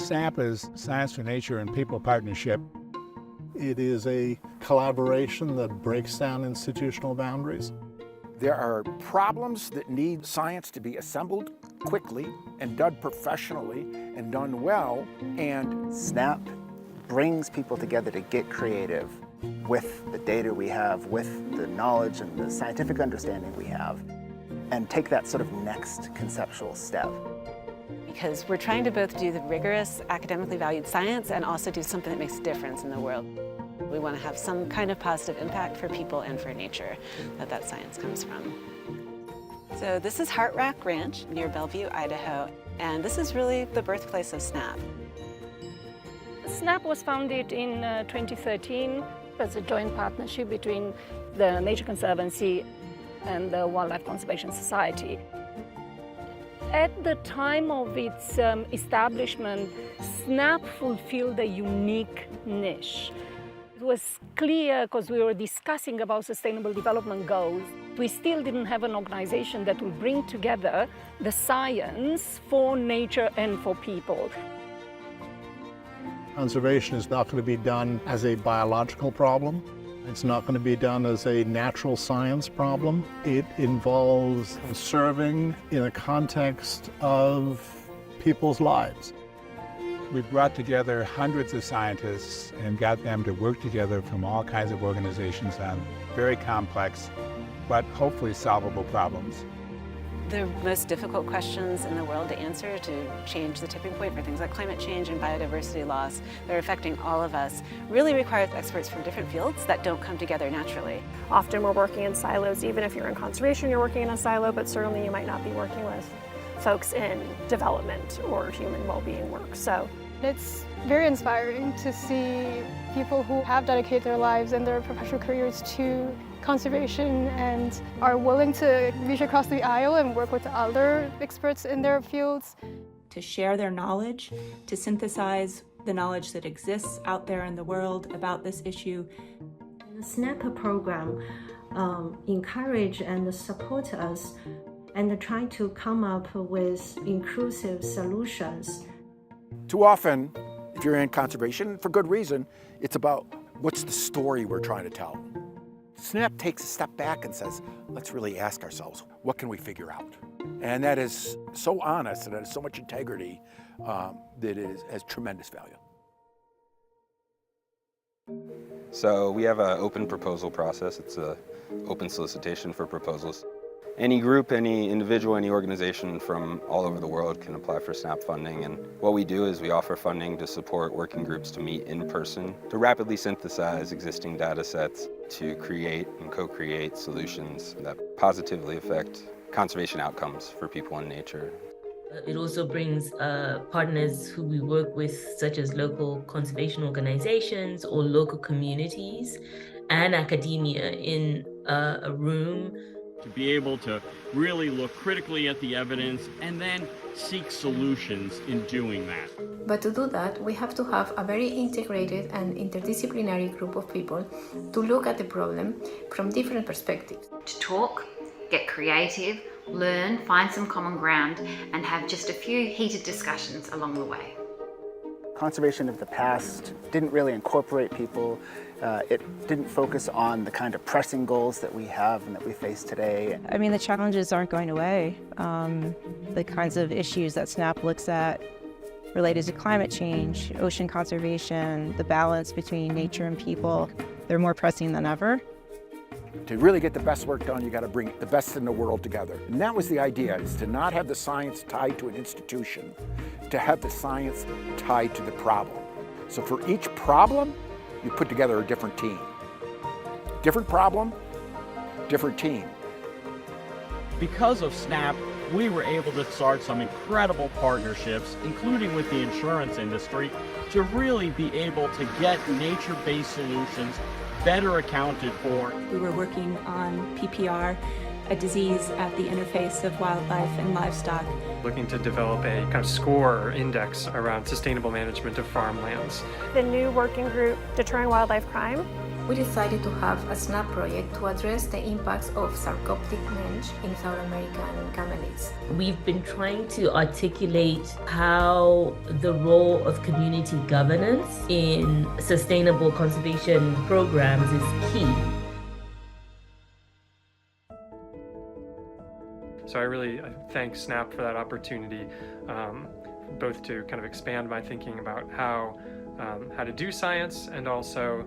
SNAP is Science for Nature and People Partnership. It is a collaboration that breaks down institutional boundaries. There are problems that need science to be assembled quickly and done professionally and done well. And SNAP brings people together to get creative with the data we have, with the knowledge and the scientific understanding we have, and take that sort of next conceptual step. Because we're trying to both do the rigorous, academically valued science and also do something that makes a difference in the world. We want to have some kind of positive impact for people and for nature that science comes from. So this is Heart Rock Ranch near Bellevue, Idaho, and this is really the birthplace of SNAP. SNAP was founded in 2013 as a joint partnership between the Nature Conservancy and the Wildlife Conservation Society. At the time of its establishment, SNAP fulfilled a unique niche. It was clear because we were discussing about sustainable development goals. We still didn't have an organization that will bring together the science for nature and for people. Conservation is not going to be done as a biological problem. It's not going to be done as a natural science problem. It involves conserving in a context of people's lives. We've brought together hundreds of scientists and got them to work together from all kinds of organizations on very complex, but hopefully solvable problems. The most difficult questions in the world to answer to change the tipping point for things like climate change and biodiversity loss that are affecting all of us really requires experts from different fields that don't come together naturally. Often we're working in silos. Even if you're in conservation, you're working in a silo, but certainly you might not be working with folks in development or human well-being work. So it's very inspiring to see people who have dedicated their lives and their professional careers to conservation and are willing to reach across the aisle and work with other experts in their fields. To share their knowledge, to synthesize the knowledge that exists out there in the world about this issue. The SNAP program encourage and support us and try to come up with inclusive solutions. too often, if you're in conservation, for good reason, it's about what's the story we're trying to tell. SNAP takes a step back and says, let's really ask ourselves, what can we figure out? And that is so honest and it has so much integrity that it has tremendous value. So we have an open proposal process. It's an open solicitation for proposals. Any group, any individual, any organization from all over the world can apply for SNAP funding. And what we do is we offer funding to support working groups to meet in person, to rapidly synthesize existing data sets, to create and co-create solutions that positively affect conservation outcomes for people and nature. It also brings partners who we work with, such as local conservation organizations or local communities and academia in a room. To be able to really look critically at the evidence and then seek solutions in doing that. But to do that, we have to have a very integrated and interdisciplinary group of people to look at the problem from different perspectives. To talk, get creative, learn, find some common ground, and have just a few heated discussions along the way. Conservation of the past didn't really incorporate people. It didn't focus on the kind of pressing goals that we have and that we face today. I mean, the challenges aren't going away. The kinds of issues that SNAP looks at related to climate change, ocean conservation, the balance between nature and people, they're more pressing than ever. To really get the best work done, you got to bring the best in the world together. And that was the idea, is to not have the science tied to an institution, to have the science tied to the problem. So for each problem, you put together a different team. Different problem, different team. Because of SNAP, we were able to start some incredible partnerships, including with the insurance industry, to really be able to get nature-based solutions better accounted for. We were working on PPR, a disease at the interface of wildlife and livestock. Looking to develop a kind of score or index around sustainable management of farmlands. The new working group, Deterring Wildlife Crime, we decided to have a SNAP project to address the impacts of sarcoptic mange in South American camelids. We've been trying to articulate how the role of community governance in sustainable conservation programs is key. So I really thank SNAP for that opportunity, both to kind of expand my thinking about how to do science, and also,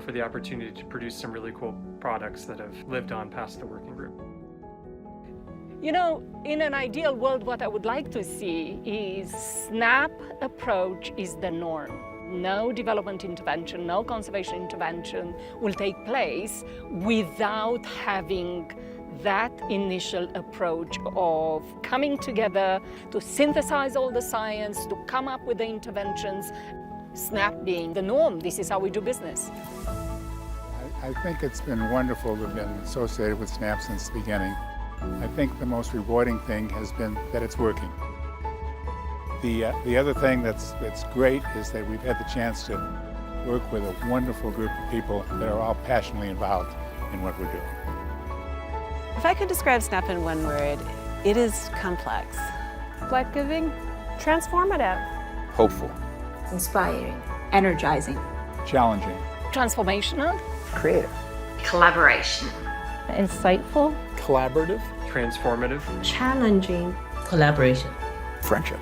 for the opportunity to produce some really cool products that have lived on past the working group. In an ideal world, what I would like to see is SNAP approach is the norm. No development intervention, no conservation intervention will take place without having that initial approach of coming together to synthesize all the science, to come up with the interventions, SNAP being the norm. This is how we do business. I think it's been wonderful to have been associated with SNAP since the beginning. I think the most rewarding thing has been that it's working. The other thing that's great is that we've had the chance to work with a wonderful group of people that are all passionately involved in what we're doing. If I could describe SNAP in one word, it is complex. Life-giving. Transformative. Hopeful. Inspiring. Energizing. Challenging. Transformational. Creative. Collaboration. Insightful. Collaborative. Transformative. Challenging. Collaboration. Friendship.